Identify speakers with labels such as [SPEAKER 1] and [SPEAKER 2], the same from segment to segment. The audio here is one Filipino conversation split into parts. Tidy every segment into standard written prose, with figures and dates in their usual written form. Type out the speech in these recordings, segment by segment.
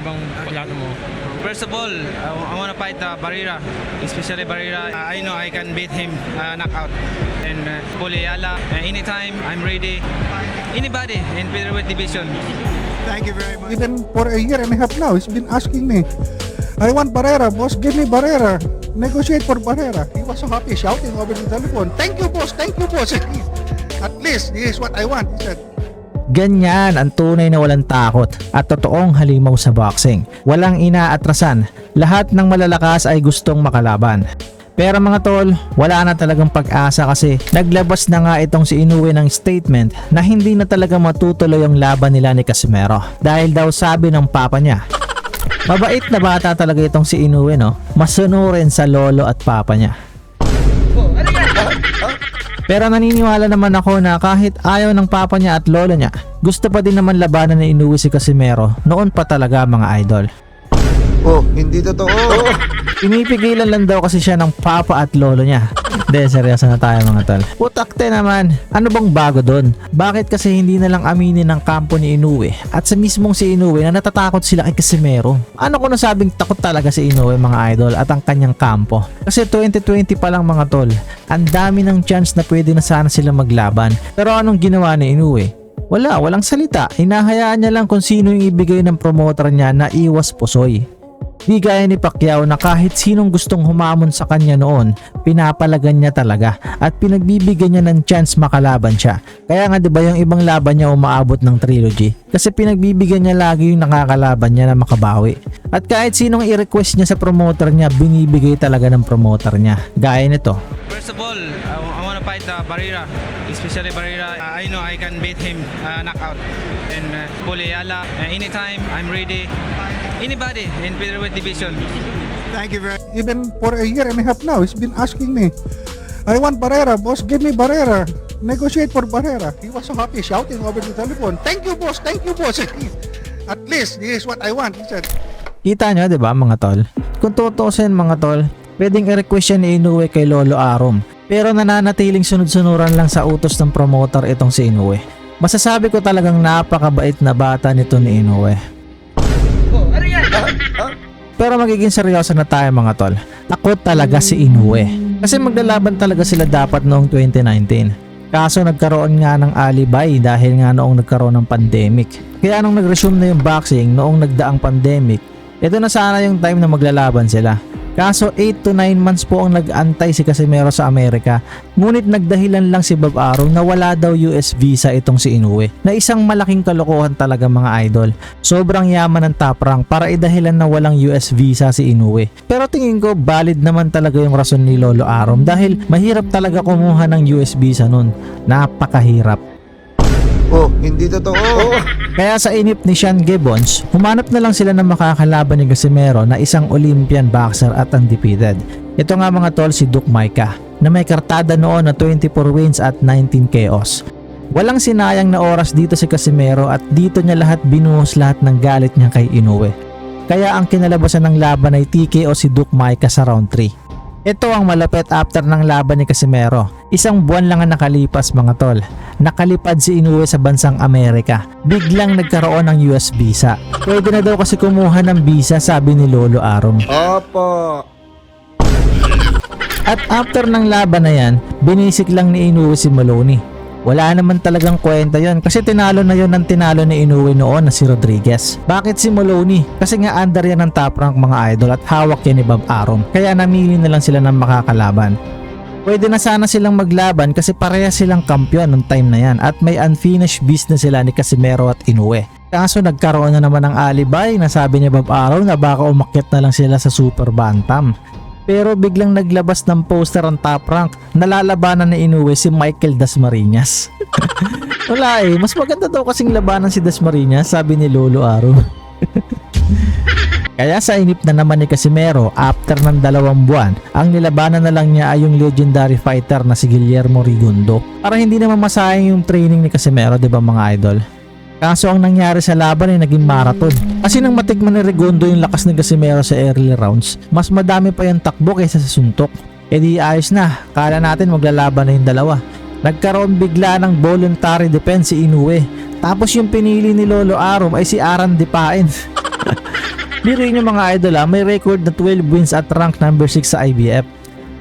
[SPEAKER 1] bang plano mo?
[SPEAKER 2] First of all, I want to fight Barrera, especially Barrera. I know I can beat him knockout. And Poliala, anytime I'm ready. Anybody in featherweight division.
[SPEAKER 3] Thank you very much.
[SPEAKER 4] Even for a year and a half now, he's been asking me, I want Barrera, boss, give me Barrera. Negotiate for Barrera. He was so happy, shouting over the telephone, thank you, boss, At least, this is what I want, he said.
[SPEAKER 5] Ganyan ang tunay na walang takot at totoong halimaw sa boxing. Walang inaatrasan, lahat ng malalakas ay gustong makalaban. Pero mga tol, wala na talagang pag-asa kasi naglabas na nga itong si Inoue ng statement na hindi na talaga matutuloy ang laban nila ni Casimero dahil daw sabi ng papa niya. Mabait na bata talaga itong si Inoue, no? Masunurin sa lolo at papa niya. Pero naniniwala naman ako na kahit ayaw ng papa niya at lolo niya, gusto pa din naman labanan ni Inoue si Casimero noon pa talaga mga idol.
[SPEAKER 3] Oh, hindi totoo.
[SPEAKER 5] Pinipigilan lang daw kasi siya ng papa at lolo niya. Hindi, seryoso na tayo mga tol. Putakte naman, ano bang bago doon? Bakit kasi hindi na lang aminin ng kampo ni Inoue at sa mismong si Inoue na natatakot sila kay Casimero? Ano ko nasabing takot talaga si Inoue mga idol at ang kanyang kampo? Kasi 2020 pa lang mga tol, ang dami ng chance na pwede na sana sila maglaban. Pero anong ginawa ni Inoue? Walang salita. Hinahayaan niya lang kung sino yung ibigay ng promoter niya na iwas pusoy. Di gaya ni Pacquiao na kahit sinong gustong humamon sa kanya noon, pinapalagan niya talaga at pinagbibigyan niya ng chance makalaban siya. Kaya nga 'di ba yung ibang laban niya umaabot ng trilogy kasi pinagbibigyan niya lagi yung nakakalaban niya na makabawi. At kahit sinong i-request niya sa promoter niya, binibigay talaga ng promoter niya. Gaya nito.
[SPEAKER 2] First of all, I want to fight Barrera, especially Barrera. I know I can beat him knockout. And Poliala, anytime I'm ready. Anybody in featherweight division.
[SPEAKER 3] Thank you very much.
[SPEAKER 4] Even for a year and a half now, he's been asking me, I want Barrera, boss, give me Barrera. Negotiate for Barrera. He was so happy, shouting over the telephone, thank you, boss. At least, this is what I want, he said.
[SPEAKER 5] Kita nyo 'di ba mga tol? Kung tutuusin mga tol, pwedeng i-request siya ni Inoue kay Lolo Arum. Pero nananatiling sunod-sunuran lang sa utos ng promoter itong si Inoue. Masasabi ko talagang napakabait na bata nito ni Inoue. Pero magiging seryoso na tayo mga tol. Takot talaga si Inoue. Kasi maglalaban talaga sila dapat noong 2019. Kaso nagkaroon nga ng alibay dahil nga noong nagkaroon ng pandemic. Kaya nung nag-resume na yung boxing noong nagdaang pandemic, ito na sana yung time na maglalaban sila. Kaso 8 to 9 months po ang nag-antay si Casimero sa Amerika. Ngunit nagdahilan lang si Bob Arum na wala daw US visa itong si Inoue. Na isang malaking kalokohan talaga mga idol. Sobrang yaman ng Top Rank para idahilan na walang US visa si Inoue. Pero tingin ko valid naman talaga yung rason ni Lolo Arum dahil mahirap talaga kumuha ng US visa nun. Napakahirap.
[SPEAKER 3] Oh, hindi totoo.
[SPEAKER 5] Kaya sa inip ni Sean Gibbons, humanap na lang sila ng makakalaban ni Casimero na isang Olympian boxer at undefeated. Ito nga mga tol si Duke Maika na may kartada noon na 24 wins at 19 KOs. Walang sinayang na oras dito si Casimero at dito niya binuhos lahat ng galit niya kay Inoue. Kaya ang kinalabasan ng laban ay TKO si Duke Maika sa round 3. Ito ang malapit after ng laban ni Casimero. Isang buwan lang ang nakalipas mga tol. Nakalipad si Inoue sa bansang Amerika. Biglang nagkaroon ng US visa. Pwede na daw kasi kumuha ng visa sabi ni Lolo Arum.
[SPEAKER 3] Opo.
[SPEAKER 5] At after ng laban na yan, binisik lang ni Inoue si Maloney. Wala naman talagang kwenta yon kasi tinalo na yon ng tinalo ni Inoue noon na si Rodriguez. Bakit si Maloney? Kasi nga under yan ng Top Rank mga idol at hawak yan ni Bob Arum. Kaya namili na lang sila ng makakalaban. Pwede na sana silang maglaban kasi parehas silang kampiyon ng time na yan at may unfinished business sila ni Casimero at Inoue. Kaso nagkaroon na naman ng alibay na sabi ni Bob Arum na baka umakyat na lang sila sa Super Bantam. Pero biglang naglabas ng poster ang Top Rank, nalalabanan ni Inoue si Michael Dasmariñas. Wala mas maganda daw kasing labanan si Dasmariñas sabi ni Lolo Arum. Kaya sa inip na naman ni Casimero, after ng 2 buwan, ang nilabanan na lang niya ay yung legendary fighter na si Guillermo Rigundo. Para hindi naman masayang yung training ni Casimero, 'di ba mga idol? Kaso ang nangyari sa laban ay naging marathon. Kasi nang matikman ni Rigundo yung lakas ng Casimero sa early rounds, mas madami pa yung takbo kaysa sa suntok. E di ayos na, kala natin maglalaban na yung dalawa. Nagkaroon bigla ng voluntary defense si Inoue. Tapos yung pinili ni Lolo Arum ay si Aran Dipain. Biruin nyo mga idol may record na 12 wins at rank number 6 sa IBF.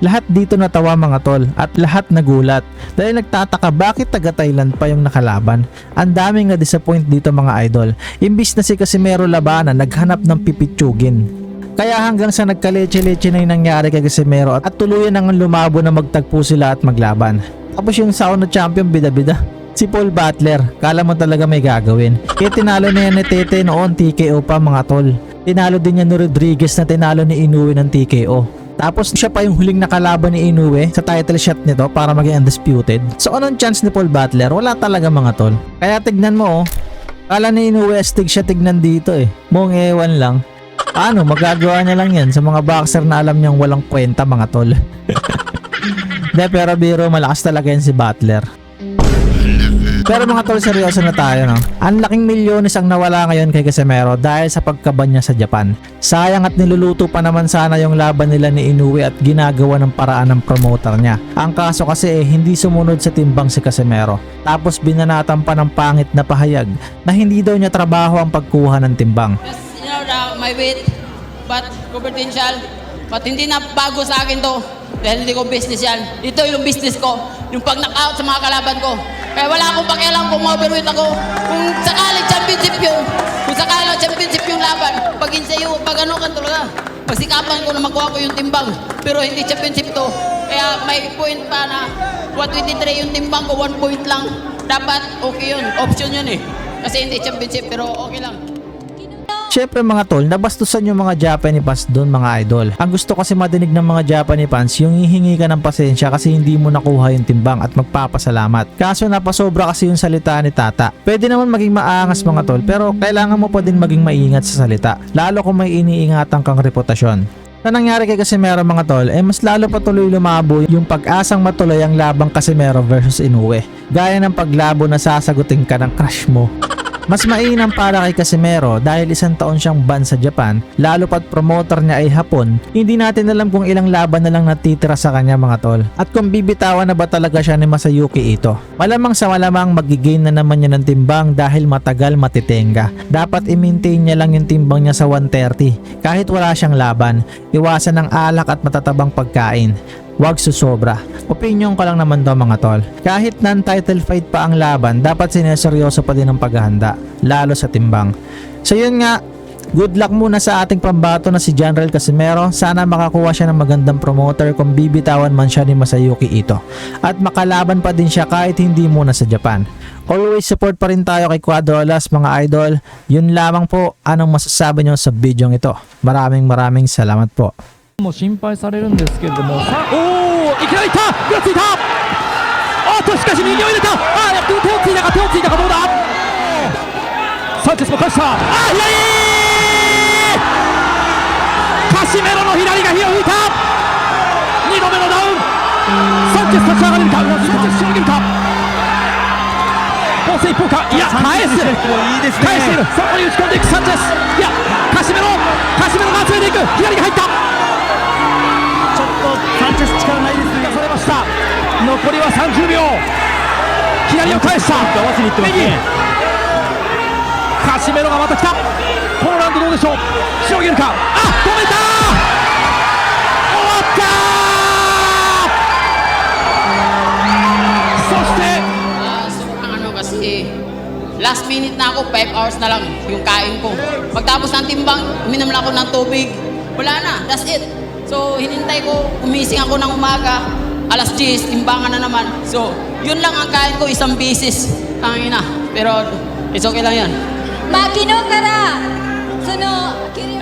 [SPEAKER 5] Lahat dito natawa mga tol at lahat nagulat dahil nagtataka bakit taga Thailand pa yung nakalaban. Ang daming nga disappoint dito mga idol. Imbis na si Casimero labanan, naghanap ng pipitsugin. Kaya hanggang sa nagkaleche-leche na yung nangyari kay Casimero at tuluyan nang lumabo na magtagpo sila at maglaban. Tapos yung sauna champion bida-bida, si Paul Butler, kala mo talaga may gagawin. Kaya tinalo na yan ni Tete noon TKO pa mga tol. Tinalo din yan ni Rodriguez na tinalo ni Inoue ng TKO. Tapos siya pa yung huling nakalaban ni Inoue sa title shot nito para maging undisputed. So anong chance ni Paul Butler? Wala talaga mga tol. Kaya tignan mo kala ni Inoue astig siya tignan dito Mong ewan lang. Paano magagawa niya lang yan sa mga boxer na alam niyang walang kwenta mga tol. De, pero biro malakas talaga yan si Butler. Pero mga tol, seryoso na tayo no. Ang laking milyones ang nawala ngayon kay Casimero dahil sa pagkaban niya sa Japan. Sayang at niluluto pa naman sana yung laban nila ni Inoue at ginagawa ng paraan ng promoter niya. Ang kaso kasi hindi sumunod sa timbang si Casimero. Tapos binanatan pa ng pangit na pahayag na hindi daw niya trabaho ang pagkuha ng timbang.
[SPEAKER 1] You know, my weight, but potential, but hindi na bago sa akin to. Dahil hindi ko business yan. Ito yung business ko, yung pag-knockout sa mga kalaban ko. Kaya wala akong pakialam kung overweight ako. Kung sakaling championship yun, kung sakaling championship yung laban, pag insayo, pag ano ka talaga, pagsikapan ko na makuha ko yung timbang. Pero hindi championship to. Kaya may point pa na 123 yung timbang ko, 1 point lang. Dapat okay yun, option yun Kasi hindi championship, pero okay lang.
[SPEAKER 5] Syempre mga tol, nabastusan yung mga Japanese fans doon mga idol. Ang gusto kasi madinig ng mga Japanese fans yung hihingi ka ng pasensya kasi hindi mo nakuha yung timbang at magpapasalamat. Kaso napasobra kasi yung salita ni Tata. Pwede naman maging maangas mga tol pero kailangan mo pa din maging maingat sa salita. Lalo kung may iniingatan kang reputasyon. Sa nangyari kay Casimero mga tol, mas lalo pa tuloy lumabo yung pag-asang matuloy ang labang Casimero versus Inoue. Gaya ng paglabo na sasagutin ka ng crush mo. Mas mainam para kay Casimero dahil 1 taon siyang ban sa Japan, lalo pat promoter niya ay Hapon. Hindi natin alam kung ilang laban na lang natitira sa kanya mga tol. At kung bibitawan na ba talaga siya ni Masayuki Ito. Malamang sa malamang magigain na naman niya ng timbang dahil matagal matitenga. Dapat i-maintain niya lang yung timbang niya sa 130 kahit wala siyang laban. Iwasan ng alak at matatabang pagkain. Huwag susobra. Opinion ko lang naman to mga tol. Kahit non-title fight pa ang laban, dapat sineseryoso pa din ang paghahanda, lalo sa timbang. So yun nga, good luck muna sa ating pambato na si General Casimero. Sana makakuha siya ng magandang promoter kung bibitawan man siya ni Masayuki Ito. At makalaban pa din siya kahit hindi muna sa Japan. Always support pa rin tayo kay Quadrolas mga idol. Yun lamang po, anong masasabi nyo sa video ito. Maraming salamat po.
[SPEAKER 6] も心配されるんですけれども、さあ、おお、いきなりいった、ぐらついた、おっとしかし右を入れた、手をついたかどうだ、サンチェスも返した、左、カシメロの左が火を吹いた、2度目のダウン、サンチェス立ち上がれるか、サンチェスしのげるか、攻勢一方か、いや返す、返している、そこに打ち込んでいくサンチェス、いやカシメロが集めていく、左が入った。サンチェス力ないですね。されました。残りは30秒。左を返した。右。カシメロがまた来た。ポーランドどうでしょう。しのげるか。止めた。終わった。そして。
[SPEAKER 1] Sobrang kasi last minute na ako, 5 hours na lang yung kain ko. Pagtapos ng timbang, uminom lang ako ng tubig. Wala na, that's it. So, hinintay ko, umising ako ng umaga, alas 10, timbangan na naman. So, yun lang ang kain ko, isang bisis. Tangina. Pero, it's okay lang yan.
[SPEAKER 7] Makino kara!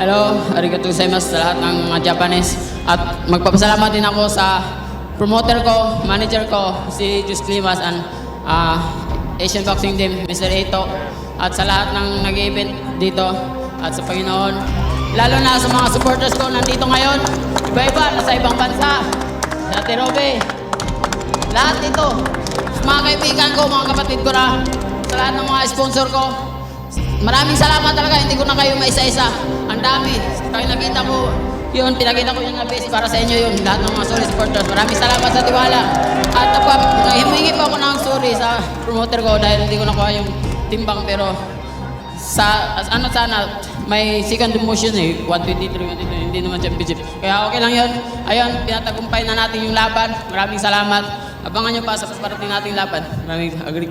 [SPEAKER 1] Hello, arigatou gozaimasu sa lahat ng mga Japanese. At magpapasalamat din ako sa promoter ko, manager ko, si Jus Climas and Asian Boxing Team, Mr. Ito. At sa lahat ng nag-event dito at sa Panginoon. Lalo na sa mga supporters ko nandito ngayon. Iba-iba, nasa ibang bansa. Sa Terobe. Lahat ito. Sa mga kaibigan ko, mga kapatid ko na. Sa lahat ng mga sponsor ko. Maraming salamat talaga. Hindi ko na kayo maisa-isa. Ang dami. Kaya nakita ko yun, pinakita ko yung best para sa inyo yun. Lahat ng mga solid supporters. Maraming salamat sa tiwala. At humingi pa ako ng sorry sa promoter ko dahil hindi ko nakuha yung timbang pero sana, may second demotion 123, hindi naman championship. Kaya okay lang yun. Ayun, pinatagumpay na natin yung laban. Maraming salamat. Abangan nyo pa sa parating nating laban. Maraming agree.